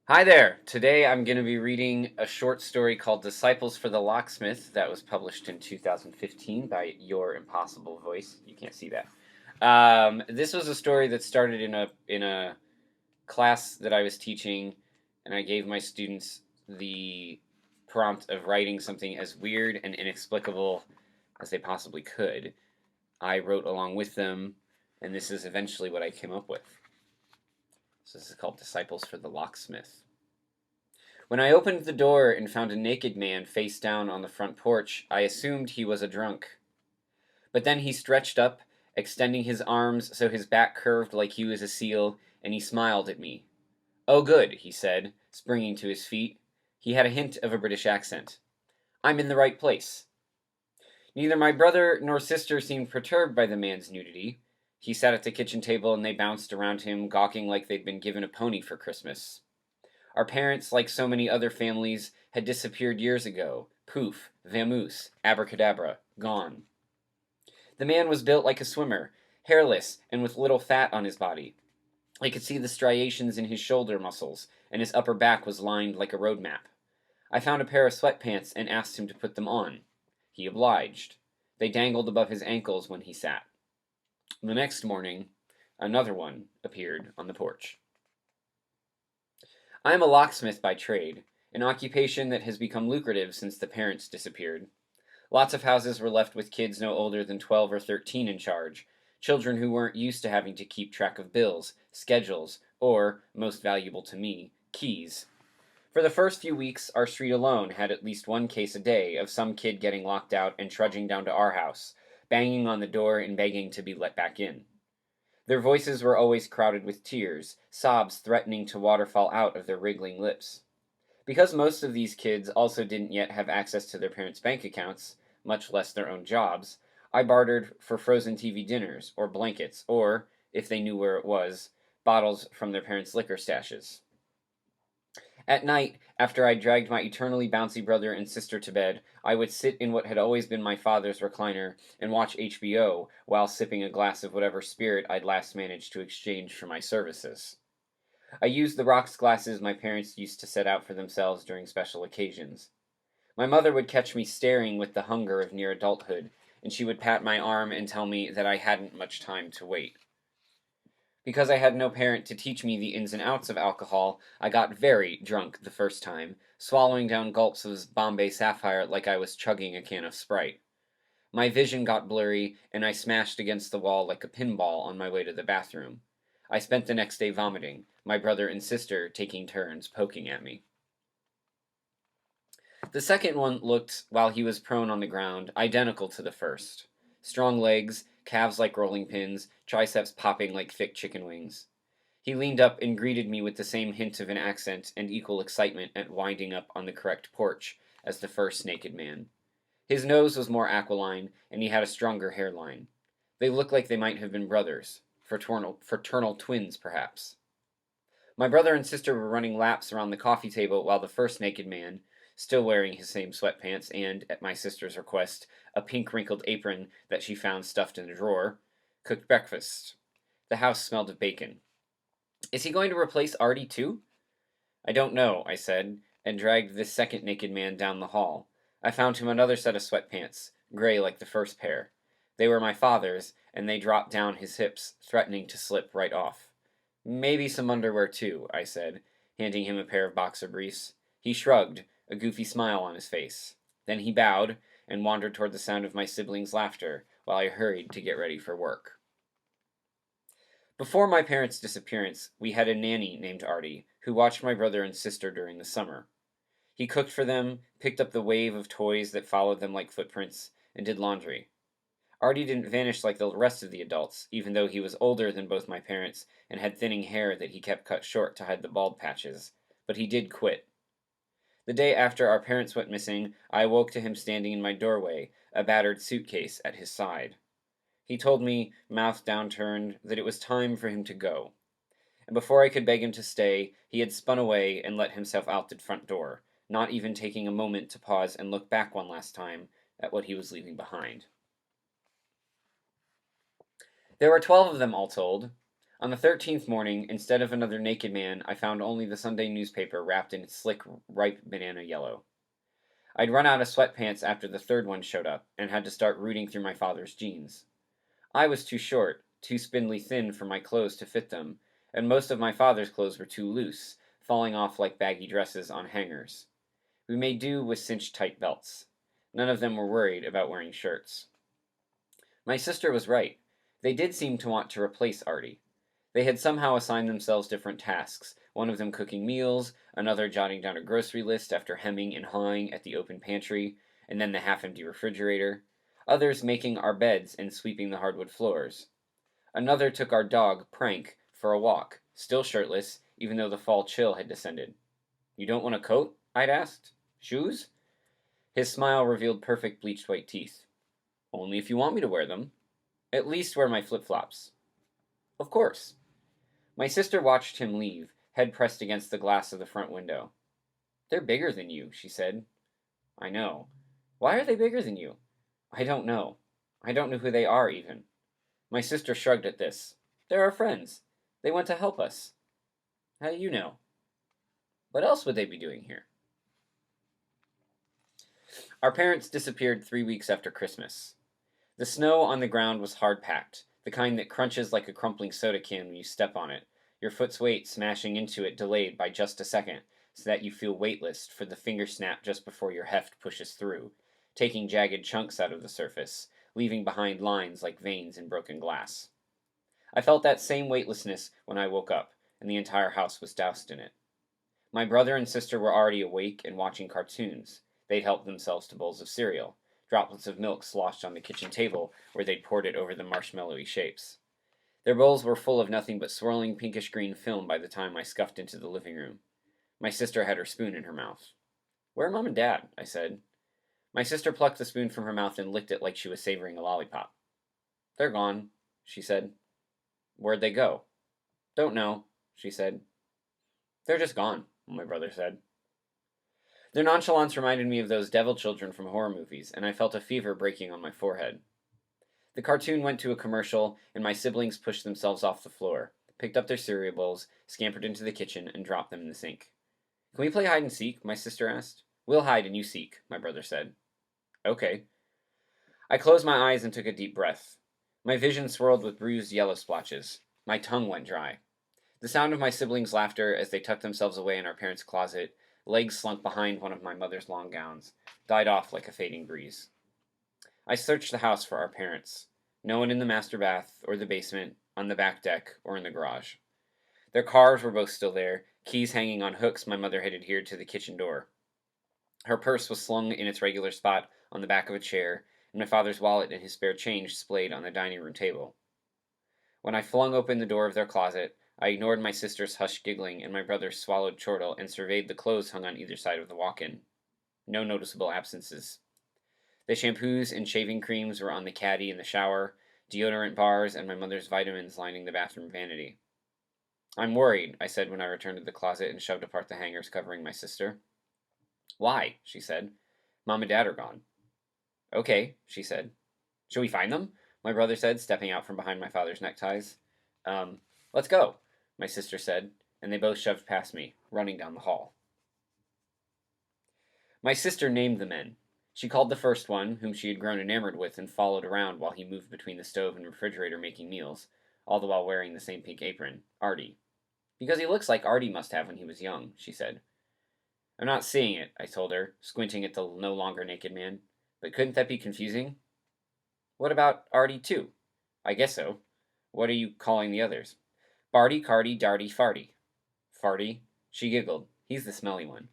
Hi there! Today I'm going to be reading a short story called Disciples for the Locksmith that was published in 2015 by Your Impossible Voice. You can't see that. This was a story that started in a class that I was teaching, and I gave my students the prompt of writing something as weird and inexplicable as they possibly could. I wrote along with them, and this is eventually what I came up with. So this is called Disciples for the Locksmith. When I opened the door and found a naked man face down on the front porch, I assumed he was a drunk. But then he stretched up, extending his arms so his back curved like he was a seal, and he smiled at me. "Oh, good," he said, springing to his feet. He had a hint of a British accent. "I'm in the right place." Neither my brother nor sister seemed perturbed by the man's nudity. He sat at the kitchen table and they bounced around him, gawking like they'd been given a pony for Christmas. Our parents, like so many other families, had disappeared years ago. Poof, vamoose, abracadabra, gone. The man was built like a swimmer, hairless and with little fat on his body. I could see the striations in his shoulder muscles, and his upper back was lined like a road map. I found a pair of sweatpants and asked him to put them on. He obliged. They dangled above his ankles when he sat. The next morning, another one appeared on the porch. I am a locksmith by trade, an occupation that has become lucrative since the parents disappeared. Lots of houses were left with kids no older than 12 or 13 in charge, children who weren't used to having to keep track of bills, schedules, or, most valuable to me, keys. For the first few weeks, our street alone had at least one case a day of some kid getting locked out and trudging down to our house, banging on the door and begging to be let back in. Their voices were always crowded with tears, sobs threatening to waterfall out of their wriggling lips. Because most of these kids also didn't yet have access to their parents' bank accounts, much less their own jobs, I bartered for frozen TV dinners, or blankets, or, if they knew where it was, bottles from their parents' liquor stashes. At night, after I dragged my eternally bouncy brother and sister to bed, I would sit in what had always been my father's recliner and watch HBO while sipping a glass of whatever spirit I'd last managed to exchange for my services. I used the rocks glasses my parents used to set out for themselves during special occasions. My mother would catch me staring with the hunger of near adulthood, and she would pat my arm and tell me that I hadn't much time to wait. Because I had no parent to teach me the ins and outs of alcohol, I got very drunk the first time, swallowing down gulps of Bombay Sapphire like I was chugging a can of Sprite. My vision got blurry, and I smashed against the wall like a pinball on my way to the bathroom. I spent the next day vomiting, my brother and sister taking turns poking at me. The second one looked, while he was prone on the ground, identical to the first. Strong legs, calves like rolling pins, triceps popping like thick chicken wings. He leaned up and greeted me with the same hint of an accent and equal excitement at winding up on the correct porch as the first naked man. His nose was more aquiline, and he had a stronger hairline. They looked like they might have been brothers, fraternal twins, perhaps. My brother and sister were running laps around the coffee table while the first naked man, still wearing his same sweatpants and, at my sister's request, a pink wrinkled apron that she found stuffed in a drawer, cooked breakfast. The house smelled of bacon. "Is he going to replace Artie too?" "I don't know," I said, and dragged this second naked man down the hall. I found him another set of sweatpants, gray like the first pair. They were my father's, and they dropped down his hips, threatening to slip right off. "Maybe some underwear too," I said, handing him a pair of boxer briefs. He shrugged, a goofy smile on his face. Then he bowed and wandered toward the sound of my siblings' laughter while I hurried to get ready for work. Before my parents' disappearance, we had a nanny named Artie, who watched my brother and sister during the summer. He cooked for them, picked up the wave of toys that followed them like footprints, and did laundry. Artie didn't vanish like the rest of the adults, even though he was older than both my parents and had thinning hair that he kept cut short to hide the bald patches. But he did quit. The day after our parents went missing, I awoke to him standing in my doorway, a battered suitcase at his side. He told me, mouth downturned, that it was time for him to go. And before I could beg him to stay, he had spun away and let himself out the front door, not even taking a moment to pause and look back one last time at what he was leaving behind. There were 12 of them all told. On the 13th morning, instead of another naked man, I found only the Sunday newspaper wrapped in slick, ripe banana yellow. I'd run out of sweatpants after the third one showed up, and had to start rooting through my father's jeans. I was too short, too spindly thin for my clothes to fit them, and most of my father's clothes were too loose, falling off like baggy dresses on hangers. We made do with cinched tight belts. None of them were worried about wearing shirts. My sister was right. They did seem to want to replace Artie. They had somehow assigned themselves different tasks, one of them cooking meals, another jotting down a grocery list after hemming and hawing at the open pantry, and then the half-empty refrigerator, others making our beds and sweeping the hardwood floors. Another took our dog, Prank, for a walk, still shirtless, even though the fall chill had descended. "You don't want a coat?" I'd asked. "Shoes?" His smile revealed perfect bleached white teeth. "Only if you want me to wear them. At least wear my flip-flops." "Of course." My sister watched him leave, head pressed against the glass of the front window. "They're bigger than you," she said. "I know. Why are they bigger than you?" "I don't know. I don't know who they are, even." My sister shrugged at this. "They're our friends. They want to help us." "How do you know?" "What else would they be doing here?" Our parents disappeared 3 weeks after Christmas. The snow on the ground was hard-packed, the kind that crunches like a crumpling soda can when you step on it, your foot's weight smashing into it delayed by just a second, so that you feel weightless for the finger snap just before your heft pushes through, taking jagged chunks out of the surface, leaving behind lines like veins in broken glass. I felt that same weightlessness when I woke up, and the entire house was doused in it. My brother and sister were already awake and watching cartoons. They'd helped themselves to bowls of cereal, droplets of milk sloshed on the kitchen table where they'd poured it over the marshmallowy shapes. Their bowls were full of nothing but swirling pinkish-green film by the time I scuffed into the living room. My sister had her spoon in her mouth. "Where are Mom and Dad?" I said. My sister plucked the spoon from her mouth and licked it like she was savoring a lollipop. "They're gone," she said. "Where'd they go?" "Don't know," she said. "They're just gone," my brother said. Their nonchalance reminded me of those devil children from horror movies, and I felt a fever breaking on my forehead. The cartoon went to a commercial, and my siblings pushed themselves off the floor, picked up their cereal bowls, scampered into the kitchen, and dropped them in the sink. "Can we play hide and seek?" my sister asked. "We'll hide and you seek," my brother said. "Okay." I closed my eyes and took a deep breath. My vision swirled with bruised yellow splotches. My tongue went dry. The sound of my siblings' laughter as they tucked themselves away in our parents' closet, legs slunk behind one of my mother's long gowns, died off like a fading breeze. I searched the house for our parents. No one in the master bath, or the basement, on the back deck, or in the garage. Their cars were both still there, keys hanging on hooks my mother had adhered to the kitchen door. Her purse was slung in its regular spot on the back of a chair, and my father's wallet and his spare change splayed on the dining room table. When I flung open the door of their closet, I ignored my sister's hushed giggling and my brother's swallowed chortle and surveyed the clothes hung on either side of the walk-in. No noticeable absences. The shampoos and shaving creams were on the caddy in the shower, deodorant bars and my mother's vitamins lining the bathroom vanity. "I'm worried," I said when I returned to the closet and shoved apart the hangers covering my sister. "Why?" she said. "Mom and Dad are gone." "Okay," she said. "Shall we find them?" my brother said, stepping out from behind my father's neckties. Let's go," my sister said, and they both shoved past me, running down the hall. My sister named the men. She called the first one, whom she had grown enamored with and followed around while he moved between the stove and refrigerator making meals, all the while wearing the same pink apron, Artie. "Because he looks like Artie must have when he was young," she said. "I'm not seeing it," I told her, squinting at the no longer naked man. "But couldn't that be confusing?" "What about Artie, too?" "I guess so. What are you calling the others?" "Barty, Carty, Darty, Farty." "Farty?" She giggled. "He's the smelly one."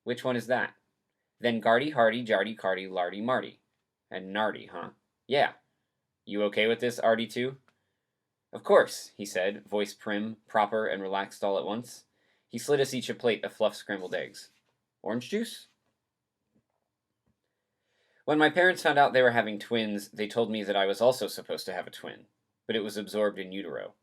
"Which one is that?" "Then Garty, Harty, Jarty, Carty, Larty, Marty." "And Narty, huh?" "Yeah. You okay with this, Artie, too?" "Of course," he said, voice prim, proper, and relaxed all at once. He slid us each a plate of fluffed scrambled eggs. "Orange juice?" When my parents found out they were having twins, they told me that I was also supposed to have a twin, but it was absorbed in utero.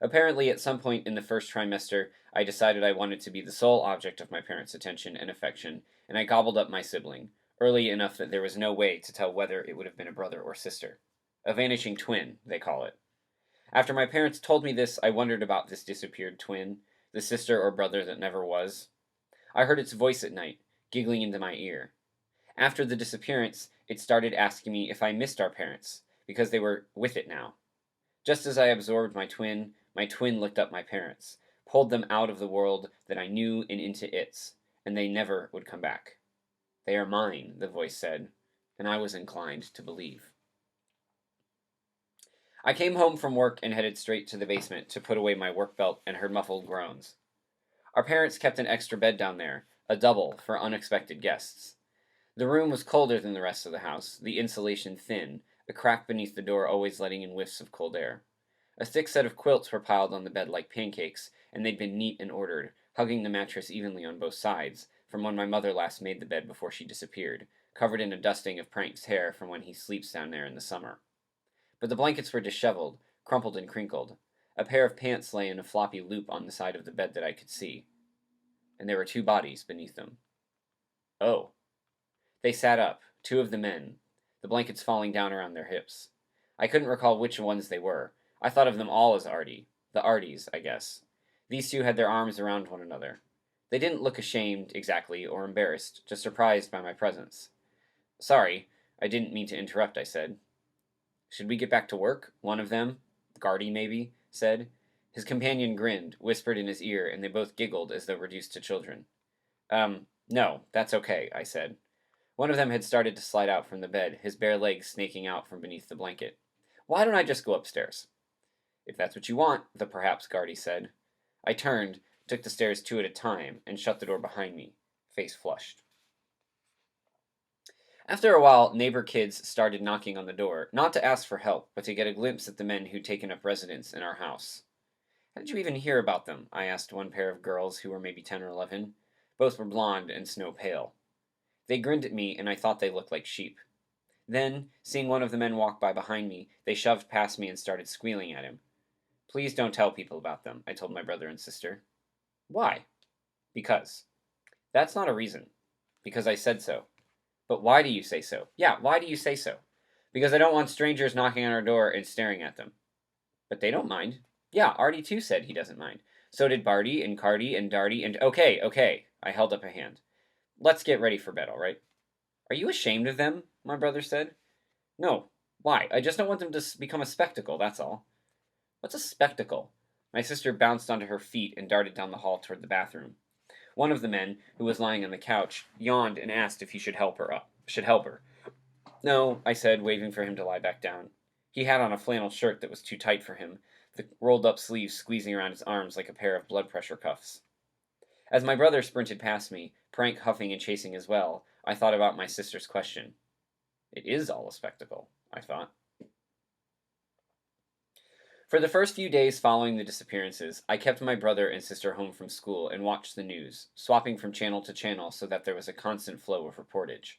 Apparently, at some point in the first trimester, I decided I wanted to be the sole object of my parents' attention and affection, and I gobbled up my sibling, early enough that there was no way to tell whether it would have been a brother or sister. A vanishing twin, they call it. After my parents told me this, I wondered about this disappeared twin, the sister or brother that never was. I heard its voice at night, giggling into my ear. After the disappearance, it started asking me if I missed our parents, because they were with it now. Just as I absorbed my twin looked up my parents, pulled them out of the world that I knew and into its, and they never would come back. They are mine, the voice said, and I was inclined to believe. I came home from work and headed straight to the basement to put away my work belt and heard muffled groans. Our parents kept an extra bed down there, a double for unexpected guests. The room was colder than the rest of the house, the insulation thin, a crack beneath the door always letting in whiffs of cold air. A thick set of quilts were piled on the bed like pancakes, and they'd been neat and ordered, hugging the mattress evenly on both sides, from when my mother last made the bed before she disappeared, covered in a dusting of Prank's hair from when he sleeps down there in the summer. But the blankets were disheveled, crumpled and crinkled. A pair of pants lay in a floppy loop on the side of the bed that I could see. And there were two bodies beneath them. Oh. They sat up, two of the men, the blankets falling down around their hips. I couldn't recall which ones they were. I thought of them all as Artie. The Arties, I guess. These two had their arms around one another. They didn't look ashamed, exactly, or embarrassed, just surprised by my presence. Sorry, I didn't mean to interrupt, I said. Should we get back to work? One of them, Gardy maybe, said. His companion grinned, whispered in his ear, and they both giggled as though reduced to children. No, that's okay, I said. One of them had started to slide out from the bed, his bare legs snaking out from beneath the blanket. Why don't I just go upstairs? If that's what you want, the perhaps Gardy said. I turned, took the stairs two at a time, and shut the door behind me, face flushed. After a while, neighbor kids started knocking on the door, not to ask for help, but to get a glimpse at the men who'd taken up residence in our house. How did you even hear about them? I asked one pair of girls who were maybe 10 or 11. Both were blonde and snow pale. They grinned at me, and I thought they looked like sheep. Then, seeing one of the men walk by behind me, they shoved past me and started squealing at him. Please don't tell people about them, I told my brother and sister. Why? Because. That's not a reason. Because I said so. But why do you say so? Yeah, why do you say so? Because I don't want strangers knocking on our door and staring at them. But they don't mind. Yeah, Artie too said he doesn't mind. So did Barty and Carty and Darty and... Okay. I held up a hand. Let's get ready for bed, all right? Are you ashamed of them? My brother said. No. Why? I just don't want them to become a spectacle, that's all. What's a spectacle? My sister bounced onto her feet and darted down the hall toward the bathroom. One of the men, who was lying on the couch, yawned and asked if he should help her. No, I said, waving for him to lie back down. He had on a flannel shirt that was too tight for him, the rolled-up sleeves squeezing around his arms like a pair of blood pressure cuffs. As my brother sprinted past me, Prank huffing and chasing as well, I thought about my sister's question. It is all a spectacle, I thought. For the first few days following the disappearances, I kept my brother and sister home from school and watched the news, swapping from channel to channel so that there was a constant flow of reportage.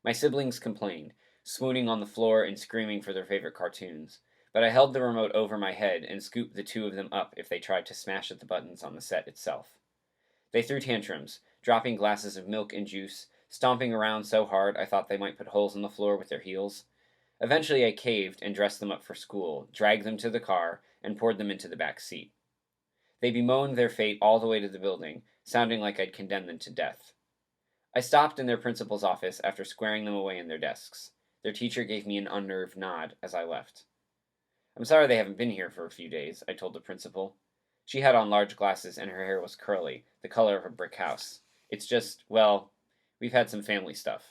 My siblings complained, swooning on the floor and screaming for their favorite cartoons, but I held the remote over my head and scooped the two of them up if they tried to smash at the buttons on the set itself. They threw tantrums, dropping glasses of milk and juice, stomping around so hard I thought they might put holes in the floor with their heels. Eventually I caved and dressed them up for school, dragged them to the car, and poured them into the back seat. They bemoaned their fate all the way to the building, sounding like I'd condemned them to death. I stopped in their principal's office after squaring them away in their desks. Their teacher gave me an unnerved nod as I left. I'm sorry they haven't been here for a few days, I told the principal. She had on large glasses and her hair was curly, the color of a brick house. It's just, well, we've had some family stuff.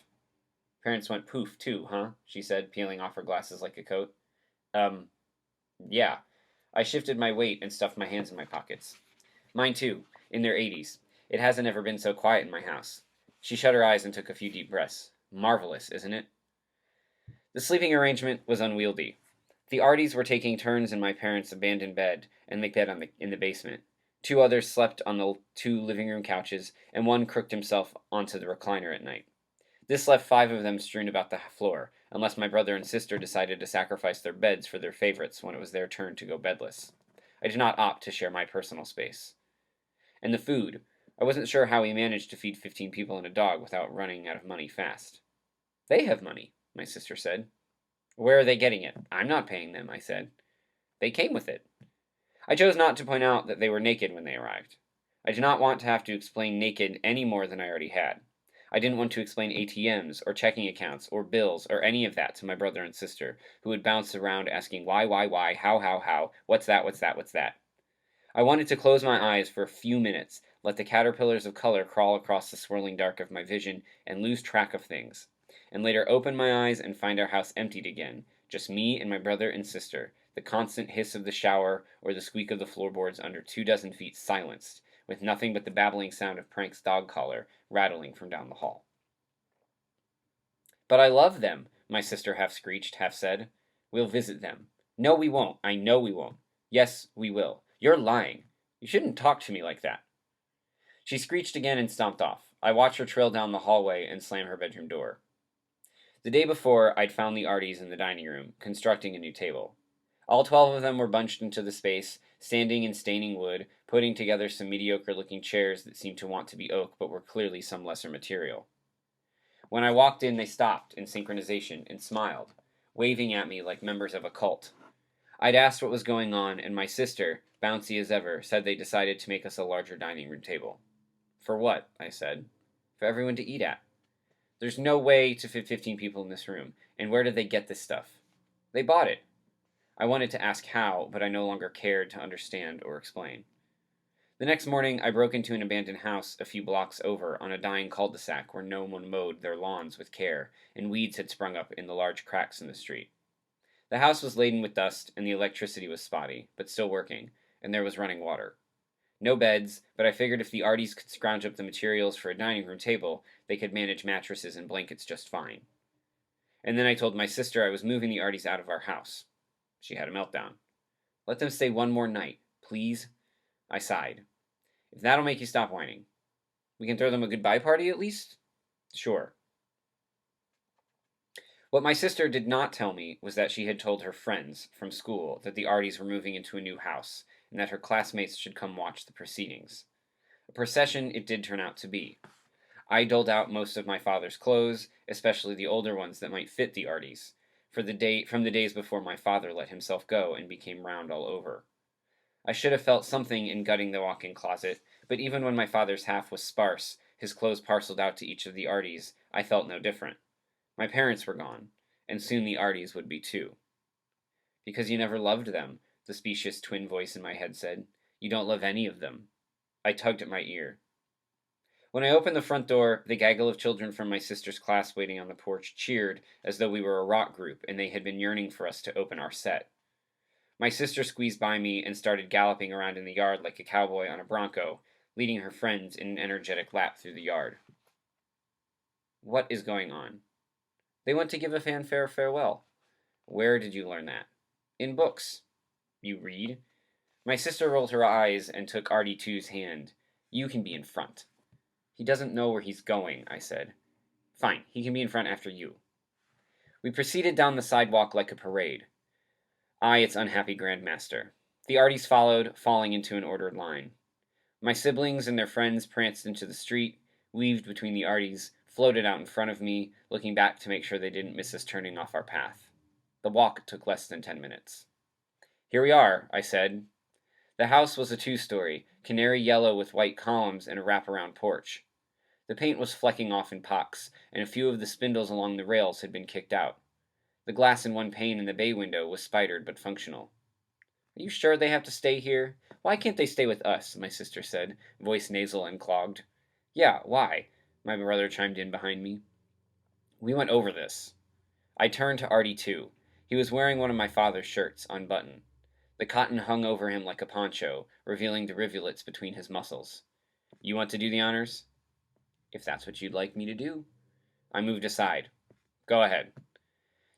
Parents went poof, too, huh? She said, peeling off her glasses like a coat. Yeah. I shifted my weight and stuffed my hands in my pockets. Mine, too, in their 80s. It hasn't ever been so quiet in my house. She shut her eyes and took a few deep breaths. Marvelous, isn't it? The sleeping arrangement was unwieldy. The Arties were taking turns in my parents' abandoned bed and make bed in the basement. Two others slept on the two living room couches, and one crooked himself onto the recliner at night. This left 5 of them strewn about the floor, unless my brother and sister decided to sacrifice their beds for their favorites when it was their turn to go bedless. I did not opt to share my personal space. And the food. I wasn't sure how we managed to feed 15 people and a dog without running out of money fast. They have money, my sister said. Where are they getting it? I'm not paying them, I said. They came with it. I chose not to point out that they were naked when they arrived. I did not want to have to explain naked any more than I already had. I didn't want to explain ATMs, or checking accounts, or bills, or any of that to my brother and sister, who would bounce around asking why, how, what's that. I wanted to close my eyes for a few minutes, let the caterpillars of color crawl across the swirling dark of my vision, and lose track of things, and later open my eyes and find our house emptied again, just me and my brother and sister, the constant hiss of the shower or the squeak of the floorboards under 24 feet silenced, with nothing but the babbling sound of Prank's dog collar rattling from down the hall. "But I love them," my sister half screeched, half said. "We'll visit them." "No, we won't. I know we won't." "Yes, we will." "You're lying. You shouldn't talk to me like that." She screeched again and stomped off. I watched her trail down the hallway and slam her bedroom door. The day before, I'd found the Arties in the dining room, constructing a new table. All 12 of them were bunched into the space, sanding and staining wood, putting together some mediocre-looking chairs that seemed to want to be oak but were clearly some lesser material. When I walked in, they stopped in synchronization and smiled, waving at me like members of a cult. I'd asked what was going on, and my sister, bouncy as ever, said they decided to make us a larger dining room table. "For what?" I said. "For everyone to eat at." "There's no way to fit 15 people in this room, and where did they get this stuff?" "They bought it." I wanted to ask how, but I no longer cared to understand or explain. The next morning, I broke into an abandoned house a few blocks over on a dying cul-de-sac where no one mowed their lawns with care, and weeds had sprung up in the large cracks in the street. The house was laden with dust, and the electricity was spotty, but still working, and there was running water. No beds, but I figured if the Arties could scrounge up the materials for a dining room table, they could manage mattresses and blankets just fine. And then I told my sister I was moving the Arties out of our house. She had a meltdown. "Let them stay one more night, please." I sighed. "If that'll make you stop whining. We can throw them a goodbye party at least?" "Sure." What my sister did not tell me was that she had told her friends from school that the Arties were moving into a new house, and that her classmates should come watch the proceedings. A procession it did turn out to be. I doled out most of my father's clothes, especially the older ones that might fit the Arties, from the days before my father let himself go and became round all over. I should have felt something in gutting the walk-in closet, but even when my father's half was sparse, his clothes parceled out to each of the Arties, I felt no different. My parents were gone, and soon the Arties would be too. "Because you never loved them," the specious twin voice in my head said. "You don't love any of them." I tugged at my ear. When I opened the front door, the gaggle of children from my sister's class waiting on the porch cheered as though we were a rock group and they had been yearning for us to open our set. My sister squeezed by me and started galloping around in the yard like a cowboy on a bronco, leading her friends in an energetic lap through the yard. "What is going on?" "They went to give a fanfare farewell." "Where did you learn that?" "In books." "You read?" My sister rolled her eyes and took Artie 2's hand. "You can be in front." "He doesn't know where he's going," I said. "Fine, he can be in front after you." We proceeded down the sidewalk like a parade. I, its unhappy grandmaster. The Arties followed, falling into an ordered line. My siblings and their friends pranced into the street, weaved between the Arties, floated out in front of me, looking back to make sure they didn't miss us turning off our path. The walk took less than 10 minutes. "Here we are," I said. The house was a 2-story, canary yellow with white columns and a wraparound porch. The paint was flecking off in pocks, and a few of the spindles along the rails had been kicked out. The glass in one pane in the bay window was spidered but functional. "Are you sure they have to stay here? Why can't they stay with us?" my sister said, voice nasal and clogged. "Yeah, why?" my brother chimed in behind me. "We went over this." I turned to Artie 2. He was wearing one of my father's shirts, unbuttoned. The cotton hung over him like a poncho, revealing the rivulets between his muscles. "You want to do the honors?" "If that's what you'd like me to do." I moved aside. "Go ahead."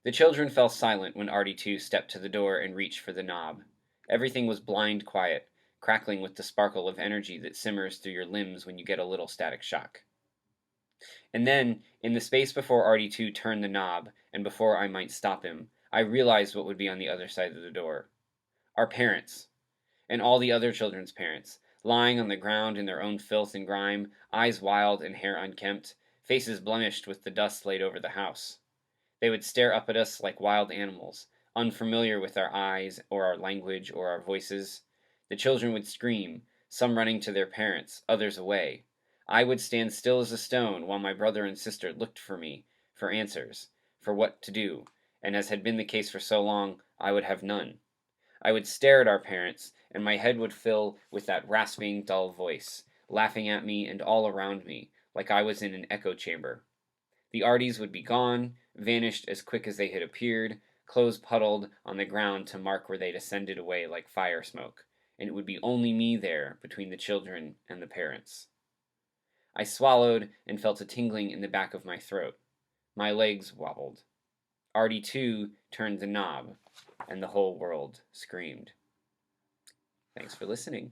The children fell silent when Artie 2 stepped to the door and reached for the knob. Everything was blind quiet, crackling with the sparkle of energy that simmers through your limbs when you get a little static shock. And then, in the space before Artie 2 turned the knob, and before I might stop him, I realized what would be on the other side of the door. Our parents, and all the other children's parents, lying on the ground in their own filth and grime, eyes wild and hair unkempt, faces blemished with the dust laid over the house. They would stare up at us like wild animals, unfamiliar with our eyes or our language or our voices. The children would scream, some running to their parents, others away. I would stand still as a stone while my brother and sister looked for me, for answers, for what to do, and as had been the case for so long, I would have none. I would stare at our parents, and my head would fill with that rasping, dull voice, laughing at me and all around me, like I was in an echo chamber. The Arties would be gone, vanished as quick as they had appeared, clothes puddled on the ground to mark where they'd ascended away like fire smoke, and it would be only me there between the children and the parents. I swallowed and felt a tingling in the back of my throat. My legs wobbled. Artie, too, turned the knob, and the whole world screamed. Thanks for listening.